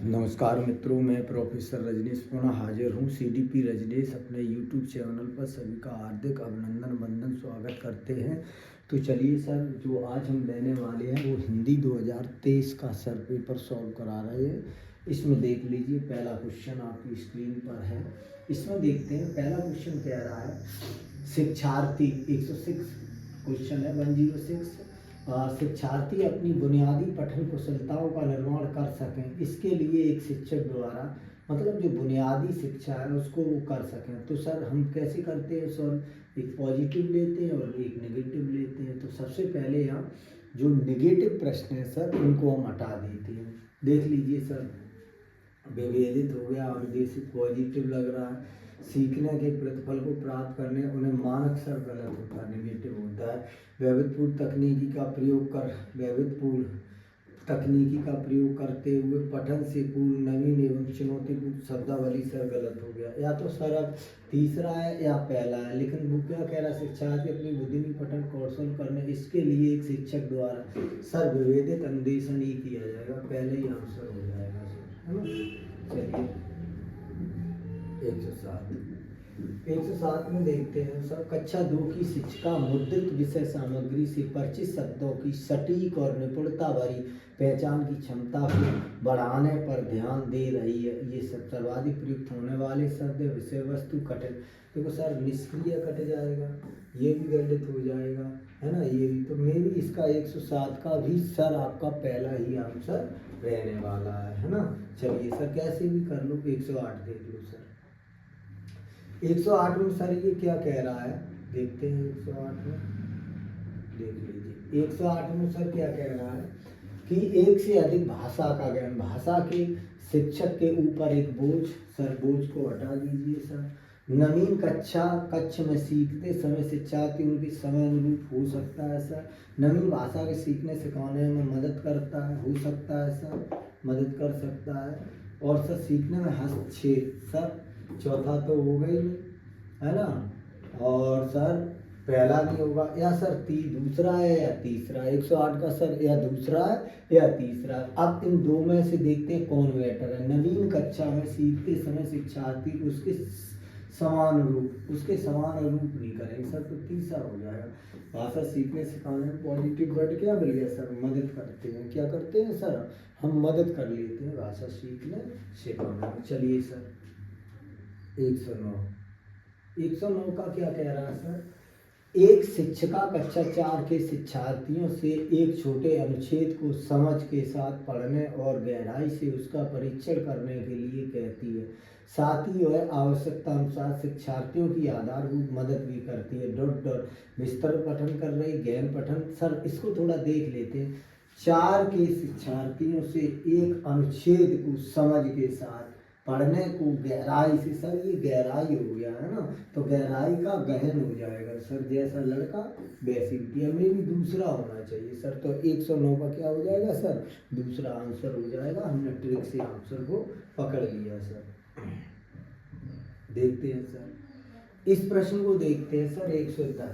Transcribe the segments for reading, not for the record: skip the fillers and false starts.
नमस्कार मित्रों, मैं प्रोफेसर रजनीश पुनः हाजिर हूँ। सीडीपी रजनीश अपने यूट्यूब चैनल पर सभी का हार्दिक अभिनंदन वंदन स्वागत करते हैं। तो चलिए सर, जो आज हम लेने वाले हैं वो हिंदी 2023 का सर पेपर सॉल्व करा रहे हैं। इसमें देख लीजिए, पहला क्वेश्चन आपकी स्क्रीन पर है। इसमें देखते हैं, पहला क्वेश्चन कह रहा है शिक्षार्थी 106 क्वेश्चन है 106। शिक्षार्थी अपनी बुनियादी पठन कुशलताओं का निर्माण कर सकें, इसके लिए एक शिक्षक द्वारा मतलब जो बुनियादी शिक्षा है उसको वो कर सकें। तो सर हम कैसे करते हैं सर, एक पॉजिटिव लेते हैं और एक नेगेटिव लेते हैं। तो सबसे पहले हम जो नेगेटिव प्रश्न है सर उनको हम हटा देते हैं। देख लीजिए सर, विभेदित हो गया, अनुदेशित पॉजिटिव लग रहा है। सीखने के प्रतिफल को प्राप्त करने उन्हें मानक सर गलत होता है, नेगेटिव होता है। वैविध्यपूर्ण तकनीकी का प्रयोग करते हुए पठन से पूर्व नवीन एवं चुनौतीपूर्ण शब्दावली सर गलत हो गया। या तो सर अब तीसरा है या पहला है, लेकिन वो क्या कह रहा है, शिक्षार्थी अपनी बुद्धिनी पठन कौशल करने, इसके लिए एक शिक्षक द्वारा सर विभेदित अन्वेषण ही किया जाएगा। पहले ही आंसर हो जाएगा सर, है ना। चलिए 107 में देखते हैं सर, कक्षा 2 की शिक्षिका मुद्रित विषय सामग्री से परिचित शब्दों की सटीक और निपुणता भरी पहचान की क्षमता को बढ़ाने पर ध्यान दे रही है। ये सब सर्वाधिक प्रयुक्त होने वाले शब्द विषय वस्तु कठिन। देखो सर, निष्क्रिय कट जाएगा, ये भी गलत हो जाएगा, है ना। ये भी तो मे भी इसका 107 का भी सर आपका पहला ही आंसर रहने वाला है ना। चलिए सर, कैसे भी कर लो। 108 देख लो सर। 108 में सर ये क्या कह रहा है, देखते हैं। 108 में देख लीजिए, 108 में सर क्या कह रहा है कि एक से अधिक भाषा का ज्ञान, भाषा के शिक्षक के ऊपर एक बोझ। सर बोझ को हटा दीजिए सर। नवीन कक्ष में सीखते समय शिक्षार्थी उनकी समय अनुरूप हो सकता है सर। नवीन भाषा के सीखने सिखाने में मदद करता है, हो सकता है सर, मदद कर सकता है। और सर सीखने में हस्तक्षेप, सर चौथा तो हो गई, है ना। और सर पहला नहीं होगा, या सर दूसरा है या तीसरा। 108 का सर या दूसरा है या तीसरा। अब इन दो में से देखते हैं कौन बेटर है। नवीन कक्षा में सीखते समय शिक्षार्थी उसके समान रूप नहीं करेंगे सर, तो तीसरा हो जाएगा। भाषा सीखने सिखाने में पॉजिटिव वर्ड क्या मिल गया सर, मदद करते हैं। क्या करते हैं सर, हम मदद कर लेते हैं भाषा सीखने सिखाने में। चलिए सर 109 का क्या कह रहा है सर, एक शिक्षिका कक्षा 4 के शिक्षार्थियों से एक छोटे अनुच्छेद को समझ के साथ पढ़ने और गहराई से उसका परीक्षण करने के लिए कहती है। साथ ही वह आवश्यकता अनुसार शिक्षार्थियों की आधारभूत मदद भी करती है। विस्तार पठन कर रही, गहन पठन। सर इसको थोड़ा देख लेते हैं। 4 के शिक्षार्थियों से एक अनुच्छेद को समझ के साथ पढ़ने को गहराई से, सर ये गहराई हो गया है ना, तो गहराई का गहन हो जाएगा सर। जैसा लड़का वैसी बिटिया, में भी दूसरा होना चाहिए सर। तो 109 का क्या हो जाएगा सर, दूसरा आंसर हो जाएगा। हमने ट्रिक से आंसर को पकड़ लिया सर। देखते हैं सर, इस प्रश्न को देखते हैं सर। 110,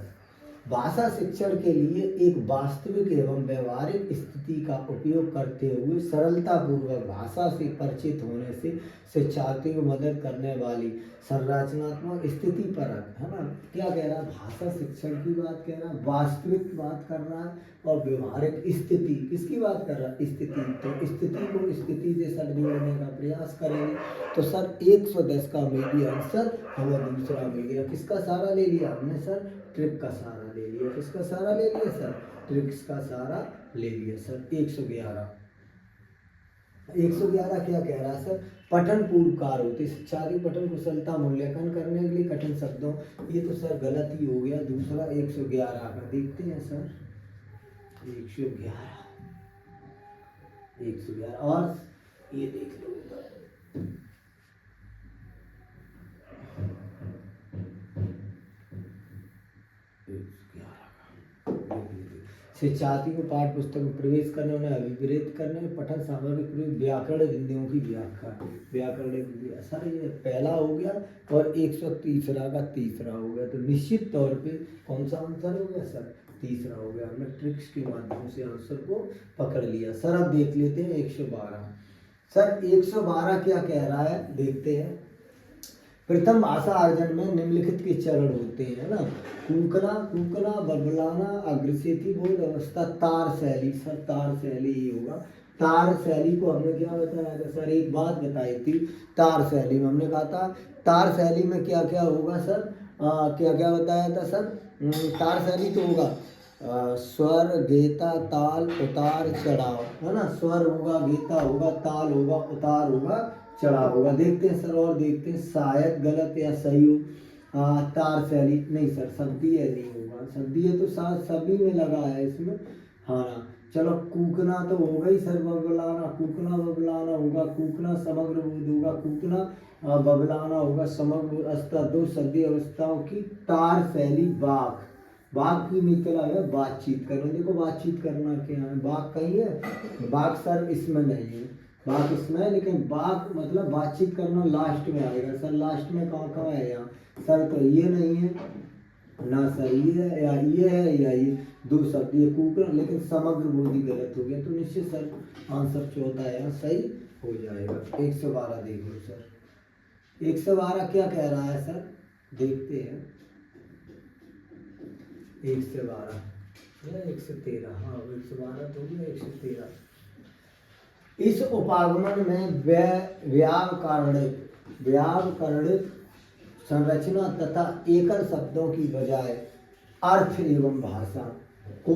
भाषा शिक्षण के लिए एक वास्तविक एवं व्यवहारिक स्थिति का उपयोग करते हुए सरलता पूर्वक भाषा से परिचित होने से शिक्षार्थी को मदद करने वाली संरचनात्मक स्थिति परक, है ना। क्या कह रहा है, भाषा शिक्षण की बात कह रहा है, वास्तविक बात कर रहा है, और व्यवहारिक स्थिति किसकी बात कर रहा है, स्थिति। तो स्थिति को स्थिति से सर जोड़ने का प्रयास करेंगे। तो सर 110 का में भी आंसर हमें दूसरा मिल गया। किसका सहारा ले लिया हमने सर, ट्रिक का सहारा ले लिया। किसका सहारा ले लिया सर, ट्रिक्स का सहारा ले लिया सर। 111 क्या कह रहा है सर, पठन पूर्व कार्य होते शिक्षार्थी पठन कुशलता मूल्यांकन करने के लिए कठिन शब्दों, ये तो सर गलत ही हो गया दूसरा। 111 का देखते हैं सर। 111 और ये देख लो, शिक्षार्थी को पाठ्य पुस्तक में प्रवेश करने, उन्हें अभिप्रेरित करने, पठन सामग्री प्रयोग, व्याकरण बिंदुओं की व्याकरण सर ये पहला हो गया, और 130 का तीसरा हो गया। तो निश्चित तौर पे कौन सा आंसर हो गया सर, तीसरा हो गया। हमने ट्रिक्स के माध्यम से आंसर को पकड़ लिया सर। अब देख लेते हैं 112। सर 112 क्या कह रहा है देखते हैं। प्रथम भाषा अर्जन में निम्नलिखित के चरण होते हैं ना, कूकना कूकना, बबलाना, अग्रसेती बोध अवस्था, तार शैली। सर तार शैली ही होगा। तार शैली को हमने क्या बताया था सर, एक बात बताई थी। तार शैली में हमने कहा था तार शैली में क्या क्या होगा सर, क्या क्या बताया था सर। तार शैली तो होगा स्वर, गेता, ताल, उतार, चढ़ाव, है ना। स्वर होगा, गेता होगा, ताल होगा, उतार होगा, चढ़ाव होगा। देखते हैं सर और देखते हैं शायद गलत या सही हो। तार शैली नहीं सर, शब्दीय नहीं होगा। शब्दीय तो साथ सभी में लगा है इसमें। हाँ ना, चलो कूकना तो होगा ही सर, बबलाना, कूकना बबलाना होगा, कूकना समग्र बोध होगा, कूकना बबलाना होगा, समग्र अवस्था, दो शब्दीय अवस्थाओं की तार शैली। बाघ, बाघ की निकला है बातचीत करना। देखो बातचीत करना क्या है, बाघ कहीं है, बाघ सर इसमें नहीं है, बाघ इसमें है, लेकिन बाघ मतलब बातचीत करना लास्ट में आएगा सर। लास्ट में कहाँ कहाँ है यहाँ सर, तो ये नहीं है ना सर, ये है या ये है या ये, दो शब्द ये कुकर, लेकिन समग्र बोधी गलत हो गया, तो निश्चित सर आंसर चौथा है सही हो जाएगा। 112 देख लो सर, 112 क्या कह रहा है सर, देखते हैं। 112 या 113, हाँ 112 तो गया, 113। इस उपागमन में व्याकरणिक संरचना तथा एकल शब्दों की बजाय अर्थ एवं भाषा को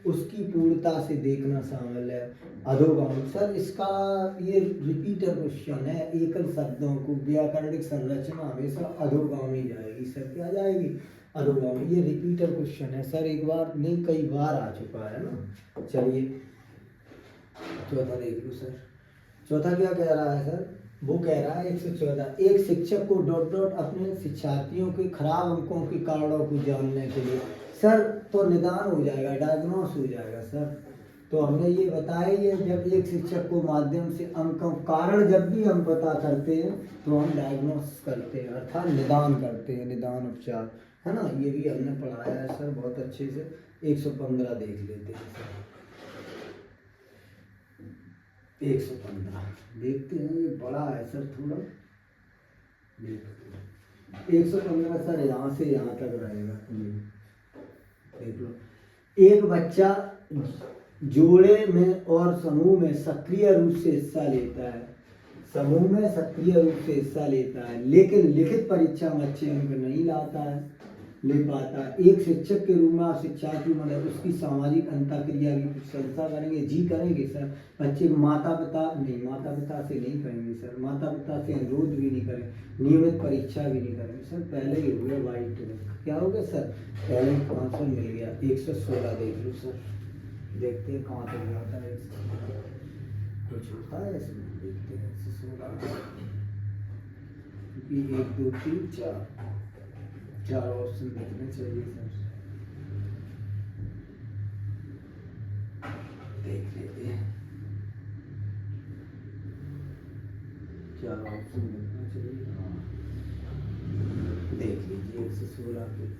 उसकी पूर्णता से देखना शामिल है। अधोगामी सर इसका ये रिपीटर क्वेश्चन है, एकल शब्दों को व्याकरणिक संरचना हमेशा अधोगामी जाएगी सर, क्या जाएगी अधोगामी। ये रिपीटर क्वेश्चन है सर, एक बार नहीं कई बार आ चुका है ना। चलिए चौथा देख लो सर, चौथा क्या कह रहा है सर, वो कह रहा है 114, एक शिक्षक को डॉट डॉट अपने शिक्षार्थियों के खराब अंकों के कारणों को जानने के लिए। सर तो निदान हो जाएगा, डायग्नोस हो जाएगा सर। तो हमने ये बताया ये जब एक शिक्षक को माध्यम से अंकों कारण जब भी हम पता करते हैं तो हम डायग्नोस करते हैं, अर्थात निदान करते हैं, निदान उपचार, है ना। ये भी हमने पढ़ाया है सर बहुत अच्छे से। 115 देख लेते हैं सर, 115 देखते हैं, ये बड़ा है सर थोड़ा, देखते हैं 115 सर यहाँ से यहाँ तक रहेगा। देख लो, एक बच्चा जोड़े में और समूह में सक्रिय रूप से हिस्सा लेता है, समूह में सक्रिय रूप से हिस्सा लेता है, लेकिन लिखित परीक्षा में अच्छे अंक नहीं लाता है, ले पाता है। एक शिक्षक के रूप में आप शिक्षार्थी बने, उसकी सामाजिक अंतःक्रिया की प्रशंसा करेंगे, जी करेंगे सर। बच्चे माता पिता से नहीं करेंगे सर, माता पिता से अनुरोध भी नहीं करें, नियमित परीक्षा भी नहीं करेंगे सर। पहले ही हो गया वाइट, क्या हो गया सर, पहले ही आंसर मिल गया। 116 देख लो सर, देखते हैं कहाँ तक जाता है, कुछ होता है इसमें, देखते हैं 116 क्योंकि 1 2 3 4 ऑप्शन देखने चाहिए सर, देख लेते हैं 4 ऑप्शन देखना चाहिए। हाँ देख लीजिए 116 के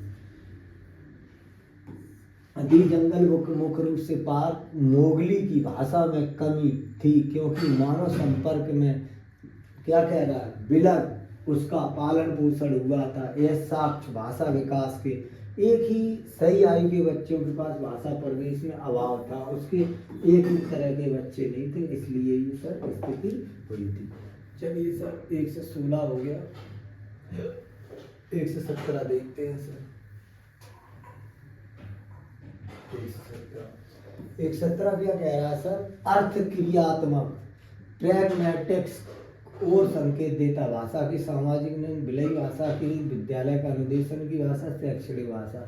अति जंगल मुख्य रूप से पार मोगली की भाषा में कमी थी, क्योंकि मानव संपर्क में क्या कह रहा है, विलग उसका पालन पोषण हुआ था। यह साक्ष्य भाषा विकास के एक ही सही आयु के बच्चों के पास भाषा प्रवेश में अभाव था, उसके एक ही तरह के बच्चे नहीं थे, इसलिए ये सर स्थिति हुई थी। चलिए सर 116 हो गया, 117 देखते हैं सर। 117 क्या कह रहा है सर, अर्थ क्रियात्मक प्रैग्मैटिक्स और संकेत देता भाषा की सामाजिक विलय भाषा की विद्यालय का अनुदेशन की भाषा शैक्षणिक भाषा।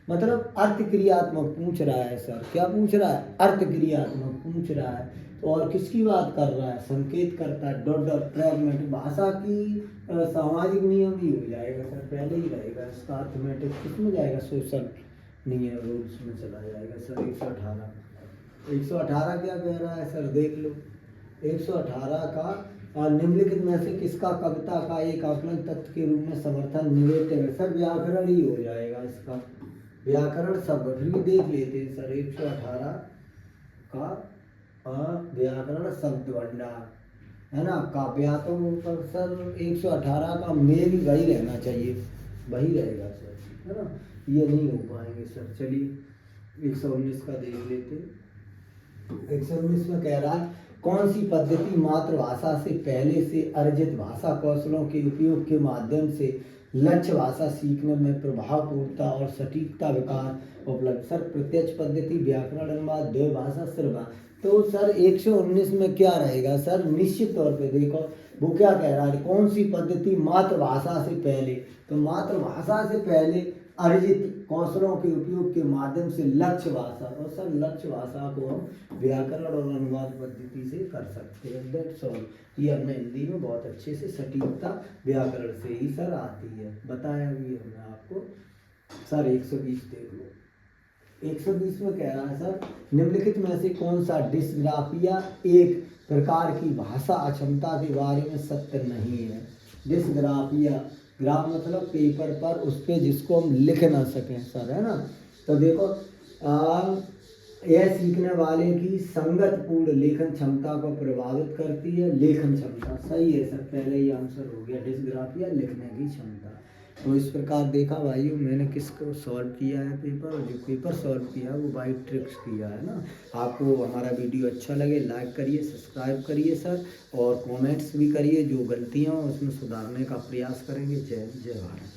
मतलब अर्थ क्रियात्मक पूछ रहा है सर, क्या पूछ रहा है, अर्थ क्रियात्मक पूछ रहा है, और किसकी बात कर रहा है, संकेत करता है डॉट डॉट प्रैग्मेटिक भाषा की सामाजिक नियम ही हो जाएगा सर, पहले ही रहेगा इसका। अर्थमेटिक किसमें जाएगा, सोशल नियम रूल्स में चला जाएगा सर। 118 क्या कह रहा है सर, देख लो 118 का निम्नलिखित में से किसका कविता का एक आकलन तत्व के रूप में समर्थन निवेद्य है। सर व्याकरण ही हो जाएगा इसका, व्याकरण शब्द फिर देख लेते हैं सर। 118 का व्याकरण शब्द भंडार, है ना। काव्यात्मक पर सर 118 का मे भी वही रहना चाहिए, वही रहेगा सर, है ना। ये नहीं हो पाएंगे सर। चलिए 119 का देख लेते। 119 में कह रहा है कौन सी पद्धति मातृभाषा से पहले से अर्जित भाषा कौशलों के उपयोग के माध्यम से लक्ष्य भाषा सीखने में प्रभावपूर्णता और सटीकता विकास उपलब्ध। सर प्रत्यक्ष पद्धति, व्याकरण अनुवाद, द्वैभाषा, श्रवण। तो सर 119 में क्या रहेगा सर, निश्चित तौर पे देखो वो क्या कह रहा है, कौन सी पद्धति मातृभाषा से पहले, तो मातृभाषा से पहले अर्जित कौशलों के उपयोग के माध्यम से लक्ष्य भाषा, और सर लक्ष्य भाषा को हम व्याकरण और अनुवाद पद्धति से कर सकते हैं। That's all. ये हमने हिंदी में बहुत अच्छे से सटीकता व्याकरण से ही सर आती है, बताया भी हमने आपको। सर 120 देख लो। 120 में कह रहा है सर निम्नलिखित में से कौन सा डिस्ग्राफिया एक प्रकार की भाषा अक्षमता के बारे में सत्य नहीं है। डिस्ग्राफिया, ग्राफ मतलब पेपर पर उस पे जिसको हम लिख ना सकें सर, है ना। तो देखो यह सीखने वाले की संगतपूर्ण लेखन क्षमता को प्रभावित करती है। लेखन क्षमता सही है सर, पहले ही आंसर हो गया, डिस्ग्राफिया लिखने की क्षमता। तो इस प्रकार देखा भाइयों मैंने किसको सॉल्व किया है पेपर, और जो पेपर सॉल्व किया है वो बाई ट्रिक्स किया है ना। आपको हमारा वीडियो अच्छा लगे लाइक करिए, सब्सक्राइब करिए सर, और कमेंट्स भी करिए, जो गलतियाँ हो उसमें सुधारने का प्रयास करेंगे। जय जय भारत।